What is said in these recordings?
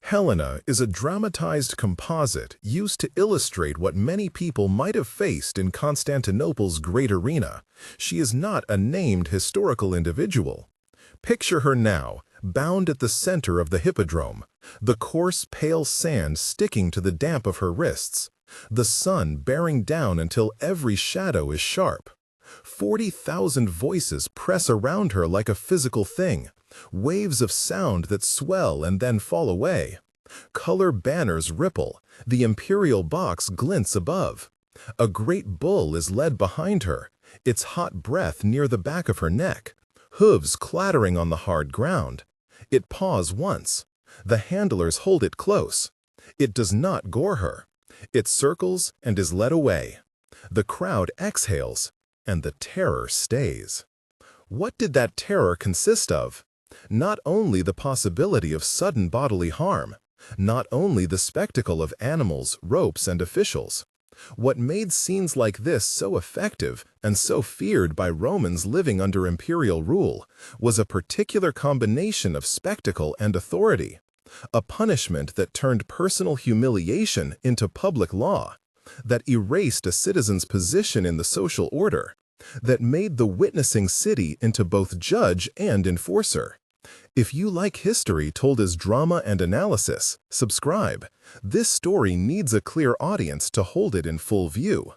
Helena is a dramatized composite used to illustrate what many people might have faced in Constantinople's great arena. She is not a named historical individual. Picture her now, bound at the center of the Hippodrome, the coarse, pale sand sticking to the damp of her wrists, the sun bearing down until every shadow is sharp. 40,000 voices press around her like a physical thing, waves of sound that swell and then fall away. Color banners ripple, the imperial box glints above. A great bull is led behind her, its hot breath near the back of her neck, hooves clattering on the hard ground. It paws once. The handlers hold it close. It does not gore her. It circles and is led away. The crowd exhales, and the terror stays. What did that terror consist of? Not only the possibility of sudden bodily harm, not only the spectacle of animals, ropes, and officials. What made scenes like this so effective and so feared by Romans living under imperial rule was a particular combination of spectacle and authority, a punishment that turned personal humiliation into public law, that erased a citizen's position in the social order, that made the witnessing city into both judge and enforcer. If you like history told as drama and analysis, subscribe. This story needs a clear audience to hold it in full view.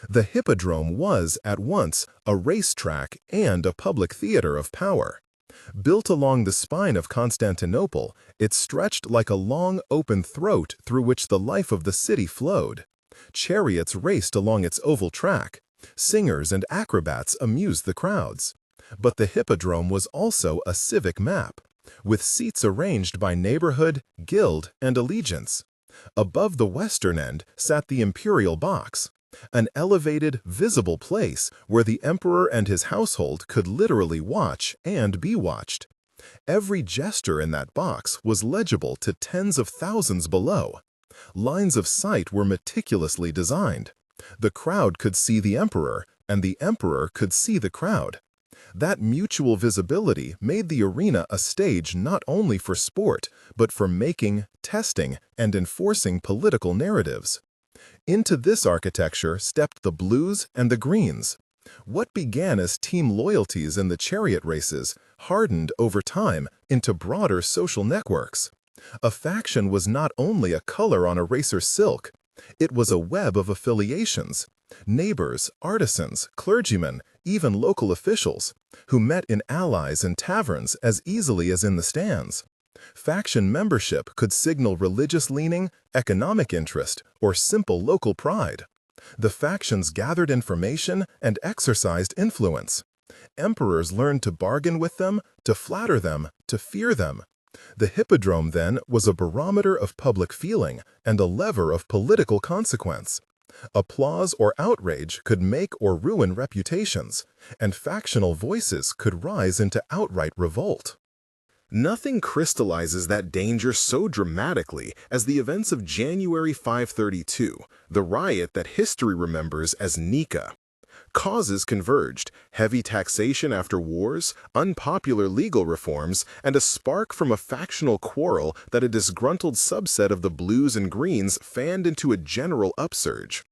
The Hippodrome was, at once, a racetrack and a public theater of power. Built along the spine of Constantinople, it stretched like a long, open throat through which the life of the city flowed. Chariots raced along its oval track. Singers and acrobats amused the crowds. But the Hippodrome was also a civic map, with seats arranged by neighborhood, guild, and allegiance. Above the western end sat the imperial box, an elevated, visible place where the emperor and his household could literally watch and be watched. Every gesture in that box was legible to tens of thousands below. Lines of sight were meticulously designed. The crowd could see the emperor, and the emperor could see the crowd. That mutual visibility made the arena a stage not only for sport, but for making, testing, and enforcing political narratives. Into this architecture stepped the blues and the greens. What began as team loyalties in the chariot races hardened over time into broader social networks. A faction was not only a color on a racer's silk, it was a web of affiliations. Neighbors, artisans, clergymen, even local officials, who met in allies and taverns as easily as in the stands. Faction membership could signal religious leaning, economic interest, or simple local pride. The factions gathered information and exercised influence. Emperors learned to bargain with them, to flatter them, to fear them. The Hippodrome, then, was a barometer of public feeling and a lever of political consequence. Applause or outrage could make or ruin reputations, and factional voices could rise into outright revolt. Nothing crystallizes that danger so dramatically as the events of January 532, the riot that history remembers as Nika. Causes converged: heavy taxation after wars, unpopular legal reforms, and a spark from a factional quarrel that a disgruntled subset of the blues and greens fanned into a general upsurge.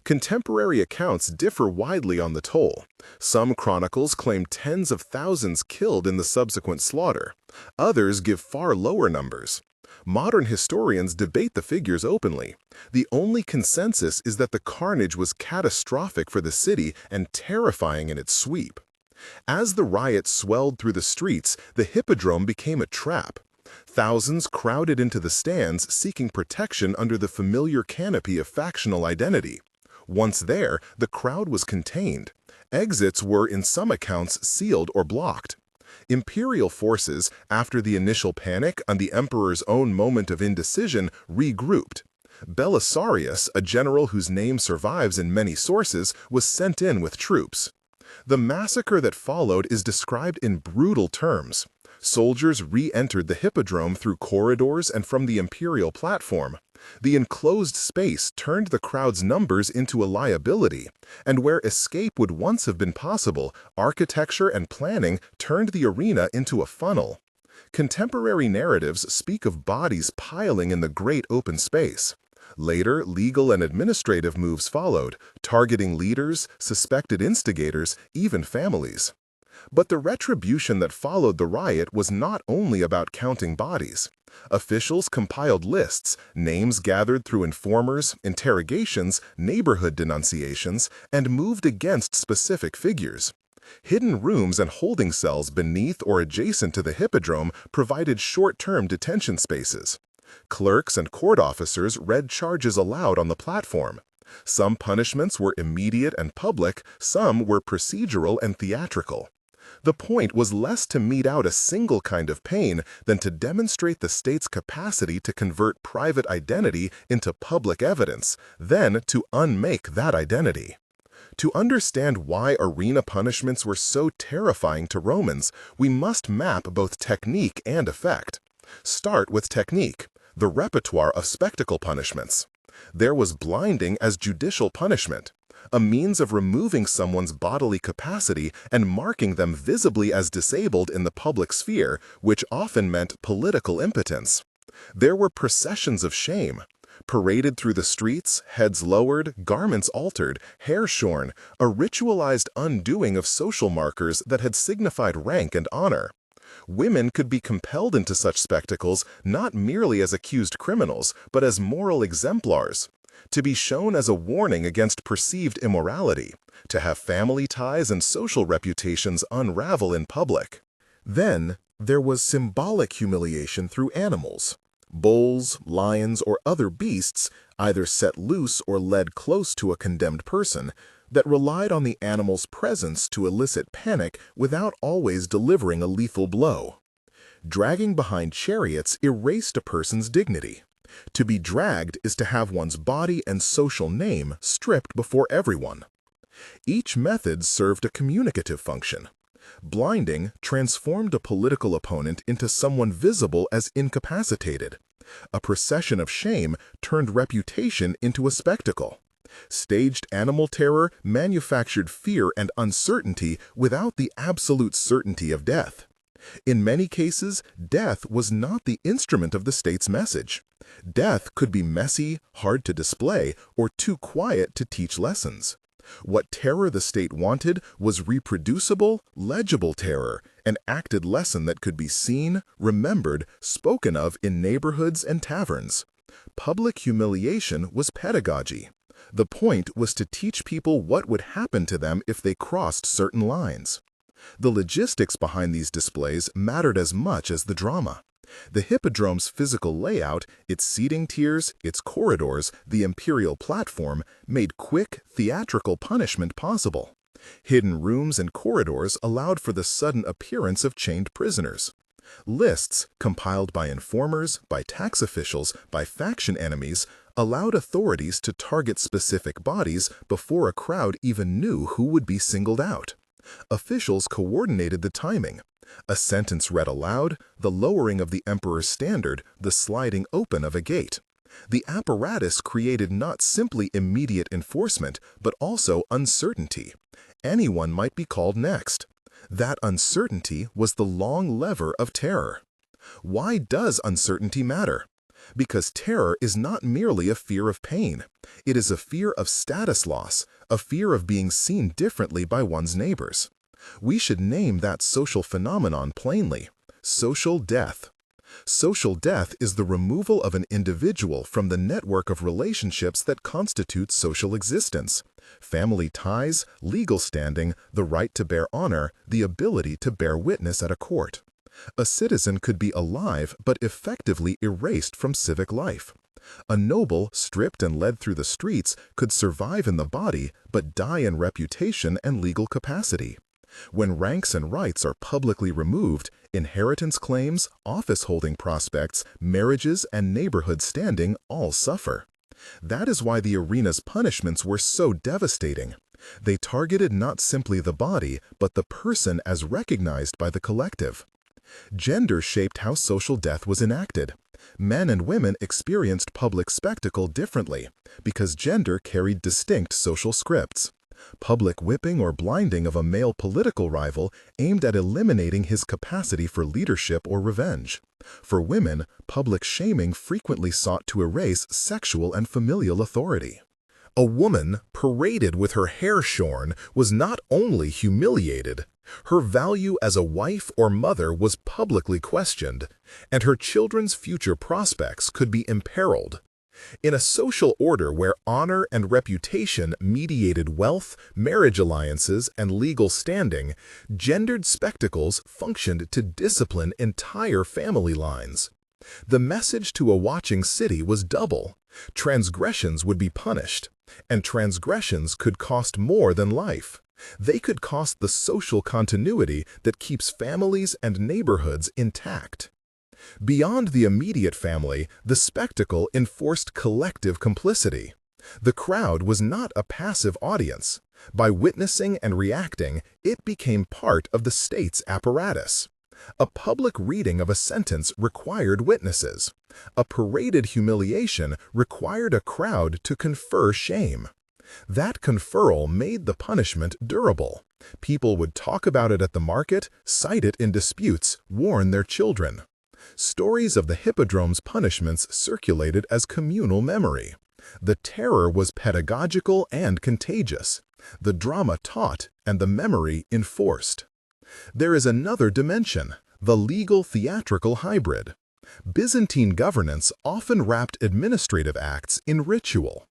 Contemporary accounts differ widely on the toll. Some chronicles claim tens of thousands killed in the subsequent slaughter. Others give far lower numbers. Modern historians debate the figures openly. The only consensus is that the carnage was catastrophic for the city and terrifying in its sweep. As the riot swelled through the streets, the Hippodrome became a trap. Thousands crowded into the stands seeking protection under the familiar canopy of factional identity. Once there, the crowd was contained. Exits were, in some accounts, sealed or blocked. Imperial forces, after the initial panic and the emperor's own moment of indecision, regrouped. Belisarius, a general whose name survives in many sources, was sent in with troops. The massacre that followed is described in brutal terms. Soldiers re-entered the Hippodrome through corridors and from the imperial platform. The enclosed space turned the crowd's numbers into a liability, and where escape would once have been possible, architecture and planning turned the arena into a funnel. Contemporary narratives speak of bodies piling in the great open space. Later, legal and administrative moves followed, targeting leaders, suspected instigators, even families. But the retribution that followed the riot was not only about counting bodies. Officials compiled lists, names gathered through informers, interrogations, neighborhood denunciations, and moved against specific figures. Hidden rooms and holding cells beneath or adjacent to the Hippodrome provided short-term detention spaces. Clerks and court officers read charges aloud on the platform. Some punishments were immediate and public, some were procedural and theatrical. The point was less to mete out a single kind of pain than to demonstrate the state's capacity to convert private identity into public evidence, then to unmake that identity. To understand why arena punishments were so terrifying to Romans, we must map both technique and effect. Start with technique, the repertoire of spectacle punishments. There was blinding as judicial punishment, a means of removing someone's bodily capacity and marking them visibly as disabled in the public sphere, which often meant political impotence. There were processions of shame, paraded through the streets, heads lowered, garments altered, hair shorn, a ritualized undoing of social markers that had signified rank and honor. Women could be compelled into such spectacles not merely as accused criminals, but as moral exemplars, to be shown as a warning against perceived immorality, to have family ties and social reputations unravel in public. Then, there was symbolic humiliation through animals. Bulls, lions, or other beasts, either set loose or led close to a condemned person, that relied on the animal's presence to elicit panic without always delivering a lethal blow. Dragging behind chariots erased a person's dignity. To be dragged is to have one's body and social name stripped before everyone. Each method served a communicative function. Blinding transformed a political opponent into someone visible as incapacitated. A procession of shame turned reputation into a spectacle. Staged animal terror manufactured fear and uncertainty without the absolute certainty of death. In many cases, death was not the instrument of the state's message. Death could be messy, hard to display, or too quiet to teach lessons. What terror the state wanted was reproducible, legible terror, an acted lesson that could be seen, remembered, spoken of in neighborhoods and taverns. Public humiliation was pedagogy. The point was to teach people what would happen to them if they crossed certain lines. The logistics behind these displays mattered as much as the drama. The Hippodrome's physical layout, its seating tiers, its corridors, the Imperial platform, made quick, theatrical punishment possible. Hidden rooms and corridors allowed for the sudden appearance of chained prisoners. Lists, compiled by informers, by tax officials, by faction enemies, allowed authorities to target specific bodies before a crowd even knew who would be singled out. Officials coordinated the timing. A sentence read aloud, the lowering of the emperor's standard, the sliding open of a gate. The apparatus created not simply immediate enforcement, but also uncertainty. Anyone might be called next. That uncertainty was the long lever of terror. Why does uncertainty matter? Because terror is not merely a fear of pain. It is a fear of status loss, a fear of being seen differently by one's neighbors. We should name that social phenomenon plainly: social death. Social death is the removal of an individual from the network of relationships that constitute social existence. Family ties, legal standing, the right to bear honor, the ability to bear witness at a court. A citizen could be alive but effectively erased from civic life. A noble, stripped and led through the streets, could survive in the body but die in reputation and legal capacity. When ranks and rights are publicly removed, inheritance claims, office-holding prospects, marriages, and neighborhood standing all suffer. That is why the arena's punishments were so devastating. They targeted not simply the body, but the person as recognized by the collective. Gender shaped how social death was enacted. Men and women experienced public spectacle differently, because gender carried distinct social scripts. Public whipping or blinding of a male political rival aimed at eliminating his capacity for leadership or revenge. For women, public shaming frequently sought to erase sexual and familial authority. A woman, paraded with her hair shorn, was not only humiliated, her value as a wife or mother was publicly questioned, and her children's future prospects could be imperiled. In a social order where honor and reputation mediated wealth, marriage alliances, and legal standing, gendered spectacles functioned to discipline entire family lines. The message to a watching city was double. Transgressions would be punished, and transgressions could cost more than life. They could cost the social continuity that keeps families and neighborhoods intact. Beyond the immediate family, the spectacle enforced collective complicity. The crowd was not a passive audience. By witnessing and reacting, it became part of the state's apparatus. A public reading of a sentence required witnesses. A paraded humiliation required a crowd to confer shame. That conferral made the punishment durable. People would talk about it at the market, cite it in disputes, warn their children. Stories of the Hippodrome's punishments circulated as communal memory. The terror was pedagogical and contagious. The drama taught and the memory enforced. There is another dimension, the legal theatrical hybrid. Byzantine governance often wrapped administrative acts in ritual.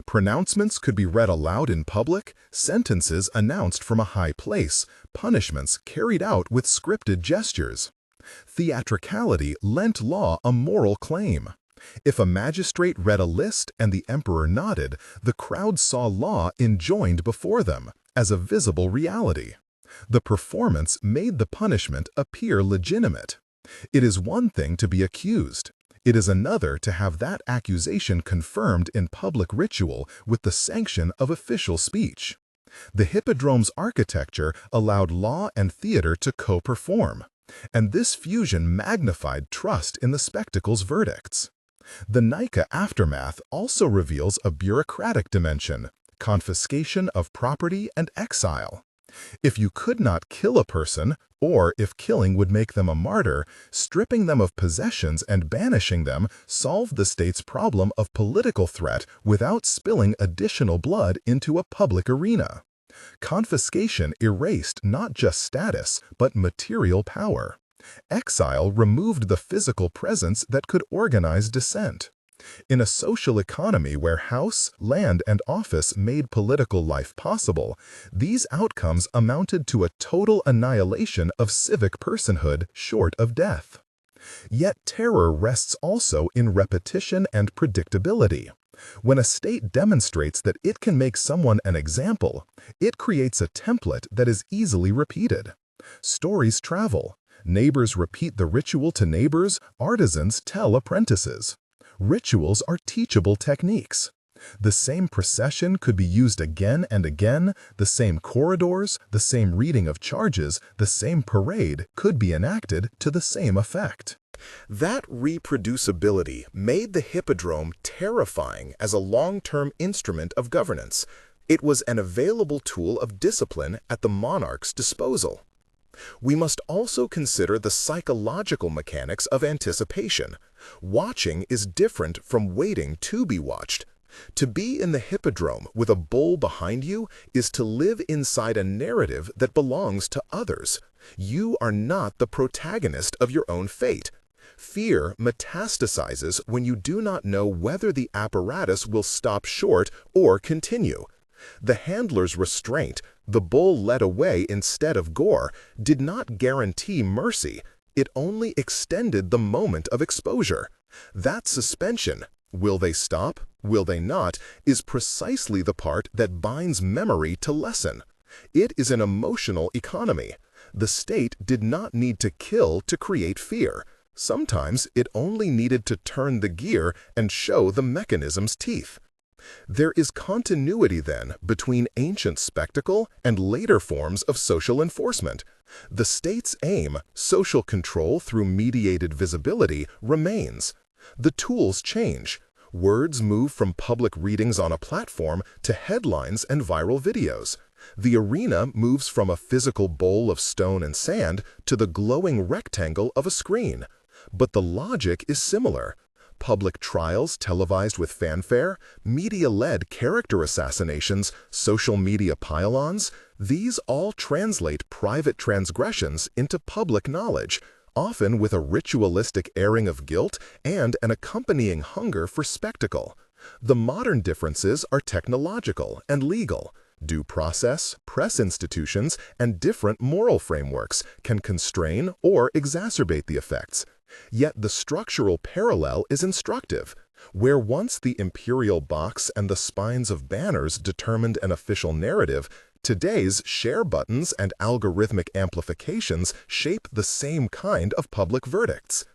Pronouncements could be read aloud in public, sentences announced from a high place, punishments carried out with scripted gestures. Theatricality lent law a moral claim. If a magistrate read a list and the emperor nodded, the crowd saw law enjoined before them as a visible reality. The performance made the punishment appear legitimate. It is one thing to be accused. It is another to have that accusation confirmed in public ritual with the sanction of official speech. The Hippodrome's architecture allowed law and theater to co-perform, and this fusion magnified trust in the spectacle's verdicts. The Nika aftermath also reveals a bureaucratic dimension, confiscation of property and exile. If you could not kill a person, or if killing would make them a martyr, stripping them of possessions and banishing them solved the state's problem of political threat without spilling additional blood into a public arena. Confiscation erased not just status, but material power. Exile removed the physical presence that could organize dissent. In a social economy where house, land, and office made political life possible, these outcomes amounted to a total annihilation of civic personhood short of death. Yet terror rests also in repetition and predictability. When a state demonstrates that it can make someone an example, it creates a template that is easily repeated. Stories travel. Neighbors repeat the ritual to neighbors, artisans tell apprentices. Rituals are teachable techniques. The same procession could be used again and again, the same corridors, the same reading of charges, the same parade could be enacted to the same effect. That reproducibility made the Hippodrome terrifying as a long-term instrument of governance. It was an available tool of discipline at the monarch's disposal. We must also consider the psychological mechanics of anticipation. Watching is different from waiting to be watched. To be in the Hippodrome with a bull behind you is to live inside a narrative that belongs to others. You are not the protagonist of your own fate. Fear metastasizes when you do not know whether the apparatus will stop short or continue. The handler's restraint, the bull led away instead of gore, did not guarantee mercy. It only extended the moment of exposure. That suspension, will they stop, will they not, is precisely the part that binds memory to lesson. It is an emotional economy. The state did not need to kill to create fear. Sometimes it only needed to turn the gear and show the mechanism's teeth. There is continuity, then, between ancient spectacle and later forms of social enforcement. The state's aim, social control through mediated visibility, remains. The tools change. Words move from public readings on a platform to headlines and viral videos. The arena moves from a physical bowl of stone and sand to the glowing rectangle of a screen. But the logic is similar. Public trials televised with fanfare, media-led character assassinations, social media pile-ons, these all translate private transgressions into public knowledge, often with a ritualistic airing of guilt and an accompanying hunger for spectacle. The modern differences are technological and legal. Due process, press institutions, and different moral frameworks can constrain or exacerbate the effects. Yet the structural parallel is instructive. Where once the imperial box and the spines of banners determined an official narrative, today's share buttons and algorithmic amplifications shape the same kind of public verdicts.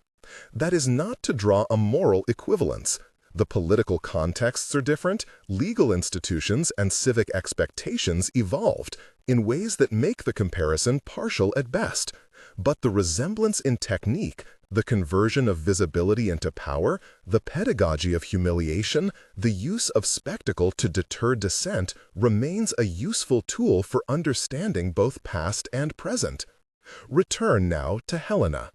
That is not to draw a moral equivalence. The political contexts are different, legal institutions and civic expectations evolved in ways that make the comparison partial at best. But the resemblance in technique, the conversion of visibility into power, the pedagogy of humiliation, the use of spectacle to deter dissent remains a useful tool for understanding both past and present. Return now to Helena.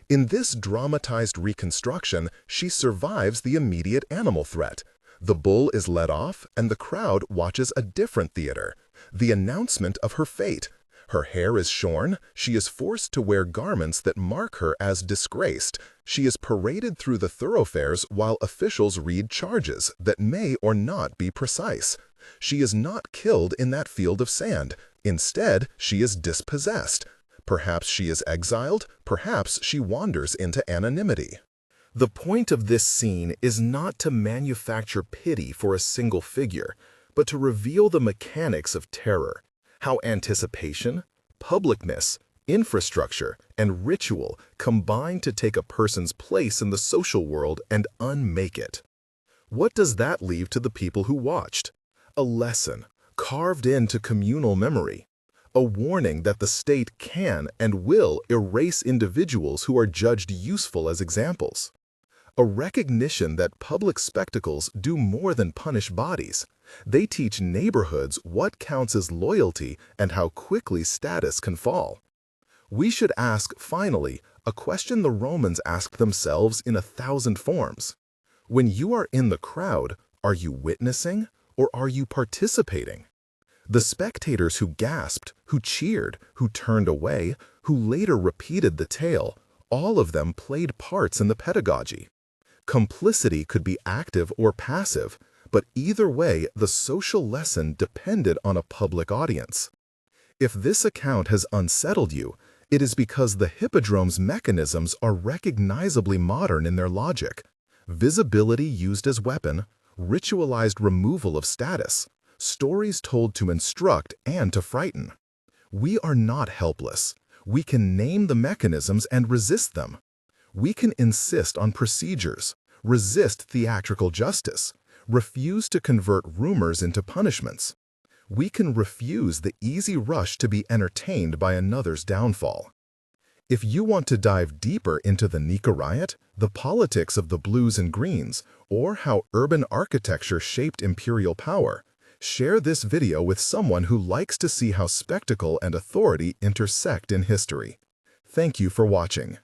In this dramatized reconstruction, she survives the immediate animal threat. The bull is let off, and the crowd watches a different theater, the announcement of her fate. Her hair is shorn, she is forced to wear garments that mark her as disgraced, she is paraded through the thoroughfares while officials read charges that may or not be precise. She is not killed in that field of sand. Instead, she is dispossessed. Perhaps she is exiled, perhaps she wanders into anonymity. The point of this scene is not to manufacture pity for a single figure, but to reveal the mechanics of terror, how anticipation, publicness, infrastructure, and ritual combine to take a person's place in the social world and unmake it. What does that leave to the people who watched? A lesson, carved into communal memory. A warning that the state can and will erase individuals who are judged useful as examples. A recognition that public spectacles do more than punish bodies. They teach neighborhoods what counts as loyalty and how quickly status can fall. We should ask, finally, a question the Romans asked themselves in 1,000 forms. When you are in the crowd, are you witnessing or are you participating? The spectators who gasped, who cheered, who turned away, who later repeated the tale, all of them played parts in the pedagogy. Complicity could be active or passive, but either way, the social lesson depended on a public audience. If this account has unsettled you, it is because the Hippodrome's mechanisms are recognizably modern in their logic. Visibility used as weapon, ritualized removal of status, stories told to instruct and to frighten. We are not helpless. We can name the mechanisms and resist them. We can insist on procedures, resist theatrical justice, refuse to convert rumors into punishments. We can refuse the easy rush to be entertained by another's downfall. If you want to dive deeper into the Nika riot, the politics of the blues and greens, or how urban architecture shaped imperial power, share this video with someone who likes to see how spectacle and authority intersect in history. Thank you for watching.